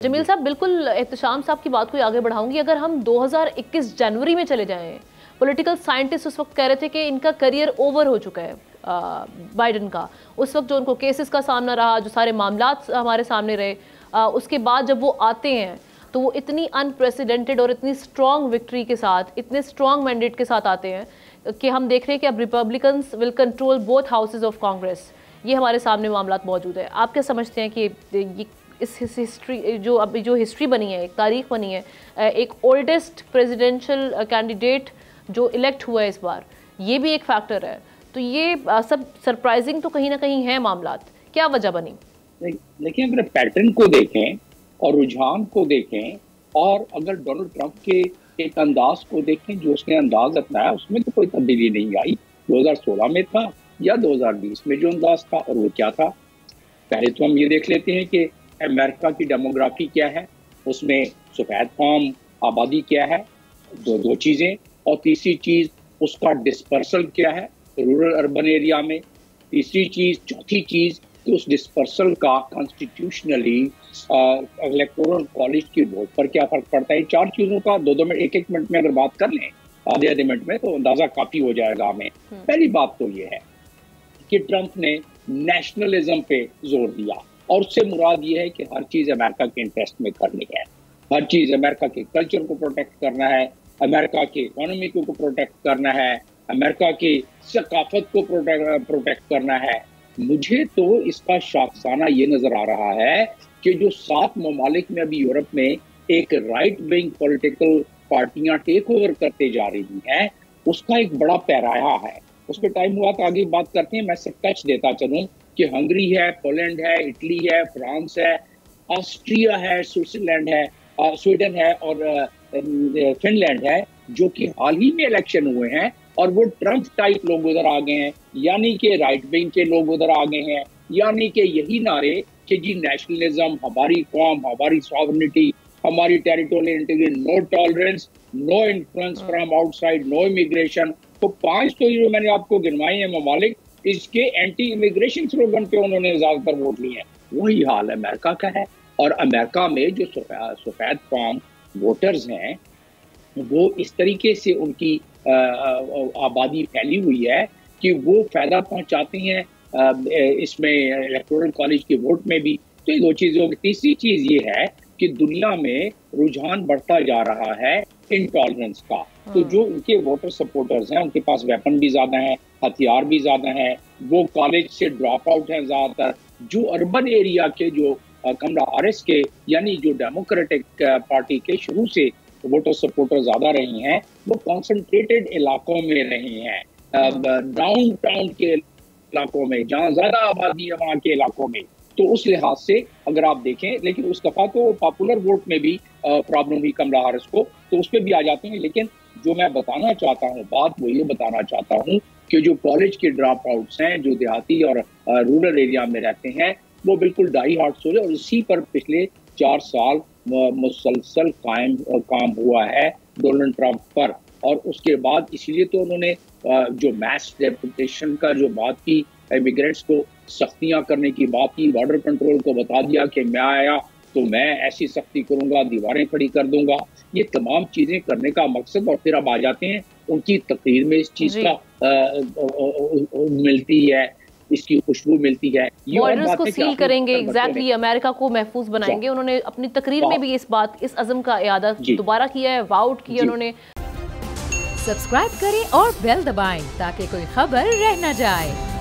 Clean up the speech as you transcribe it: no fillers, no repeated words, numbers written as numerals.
जमील साहब, बिल्कुल एहतशाम साहब की बात को आगे बढ़ाऊंगी। अगर हम 2021 जनवरी में चले जाएं, पॉलिटिकल साइंटिस्ट उस वक्त कह रहे थे कि इनका करियर ओवर हो चुका है बाइडन का। उस वक्त जो उनको केसेस का सामना रहा, जो सारे मामलात हमारे सामने रहे, उसके बाद जब वो आते हैं तो वो इतनी अनप्रेसिडेंटेड और इतनी स्ट्रॉन्ग विक्ट्री के साथ, इतने स्ट्रॉन्ग मैंडेट के साथ आते हैं कि हम देख रहे हैं कि अब Republicans will control both houses of Congress. ये हमारे सामने मामलात मौजूद है। आप क्या समझते हैं कि ये इस हिस्ट्री जो अभी जो हिस्ट्री बनी है, एक तारीख बनी है, एक ओल्डेस्ट प्रेसिडेंशियल कैंडिडेट जो इलेक्ट हुआ है इस बार, ये भी एक फैक्टर है। तो ये सब सरप्राइजिंग तो कहीं ना कहीं है मामलात। क्या वजह बनी? देखिए, अगर पैटर्न को देखें और रुझान को देखें और अगर डोनाल्ड ट्रंप के एक अंदाज को देखें, जो उसने अंदाज अपनाया उसमें तो कोई तब्दीली नहीं आई। 2016 में था या 2020 में जो अंदाज था, और वो क्या था। पहले तो हम ये देख लेते हैं कि अमेरिका की डेमोग्राफी क्या है, उसमें सफेद फार्म आबादी क्या है, दो चीज़ें। और तीसरी चीज़ उसका डिस्पर्सल क्या है रूरल अर्बन एरिया में। तीसरी चीज़, चौथी चीज़ कि उस डिस्पर्सल का कॉन्स्टिट्यूशनली इलेक्टोरल कॉलेज की वोट पर क्या फर्क पड़ता है। चार चीज़ों का दो मिनट, एक मिनट में अगर बात कर लें, आधे मिनट में, तो अंदाजा काफ़ी हो जाएगा हमें। पहली बात तो ये है कि ट्रंप ने नेशनलिज्म पे जोर दिया, और उससे मुराद ये है कि हर चीज़ अमेरिका के इंटरेस्ट में करनी है, हर चीज़ अमेरिका के कल्चर को प्रोटेक्ट करना है, अमेरिका के इकोनॉमी को प्रोटेक्ट करना है, अमेरिका की सकाफत को प्रोटेक्ट करना है। मुझे तो इसका शाखसाना ये नज़र आ रहा है कि जो 7 ममालिक में अभी यूरोप में एक राइट विंग पॉलिटिकल पार्टियां टेक ओवर करते जा रही हैं, उसका एक बड़ा पैराया है। उस पर टाइम हुआ तो आगे बात करते हैं। मैं सिर्फ टच देता चलूँ कि हंगरी है, पोलैंड है, इटली है, फ्रांस है, ऑस्ट्रिया है, स्विट्जरलैंड है, स्वीडन है और फिनलैंड है, जो कि हाल ही में इलेक्शन हुए हैं और वो ट्रंप टाइप लोग उधर आ गए हैं, यानी कि राइट विंग के लोग उधर आ गए हैं, यानी कि यही नारे कि जी नेशनलिज्म, हमारी कौम, हमारी सॉवरेनिटी, हमारी territorial integrity, no tolerance, no influence from outside, no immigration. तो 5 तो ये मैंने आपको गिनवाए हैं ममालिक, इसके एंटी इमिग्रेशन स्लोगन पे उन्होंने ज्यादातर वोट लिए हैं। वही हाल अमेरिका का है। और अमेरिका में जो सफेद फार्म वोटर्स हैं, वो इस तरीके से उनकी आबादी फैली हुई है कि वो फायदा पहुंचाते हैं इसमें इलेक्टोरल कॉलेज के वोट में भी। तो ये 2 चीज़ों की। तीसरी चीज़ ये है कि दुनिया में रुझान बढ़ता जा रहा है इंटॉलरेंस का। तो जो उनके वोटर सपोर्टर्स हैं, उनके पास वेपन भी ज़्यादा हैं, हथियार भी ज़्यादा हैं, वो कॉलेज से ड्रॉप आउट हैं ज़्यादातर। जो अर्बन एरिया के जो कमला हैरिस के, यानी जो डेमोक्रेटिक पार्टी के शुरू से वोटर सपोर्टर ज़्यादा रहे हैं, वो कॉन्सेंट्रेटेड इलाकों में रहे हैं, डाउन टाउन के इलाकों में, जहाँ ज़्यादा आबादी है वहाँ के इलाकों में। तो उस लिहाज से अगर आप देखें, लेकिन उस दफ़ा तो पॉपुलर वोट में भी प्रॉब्लम हुई कमला हैरिस को, तो उस पर भी आ जाते हैं। लेकिन जो मैं बताना चाहता हूँ, बात वो ये बताना चाहता हूँ कि जो कॉलेज के ड्रॉप आउट्स हैं, जो देहाती और रूरल एरिया में रहते हैं, वो बिल्कुल डाई हार्ट सोचे, और इसी पर पिछले 4 साल मुसलसल काम हुआ है डोनाल्ड ट्रंप पर। और उसके बाद इसीलिए तो उन्होंने जो मैस डेपुटेशन का जो बात की, इमिग्रेंट्स को सख्तियां करने की बात की, बॉर्डर कंट्रोल को बता दिया कि मैं आया तो मैं ऐसी सख्ती करूंगा, दीवारें खड़ी कर दूंगा। ये तमाम चीजें करने का मकसद, और फिर अब आ जाते हैं उनकी तकरीर में इस चीज का मिलती है, इसकी खुशबू मिलती है। बॉर्डर्स को सील करेंगे, एग्जैक्टली अमेरिका को महफूज बनाएंगे। उन्होंने अपनी तकरीर में भी इस अज़म का इयादा दोबारा किया है, वाउट किया उन्होंने। सब्सक्राइब करें और बेल दबाएं ताकि कोई खबर रह न जाए।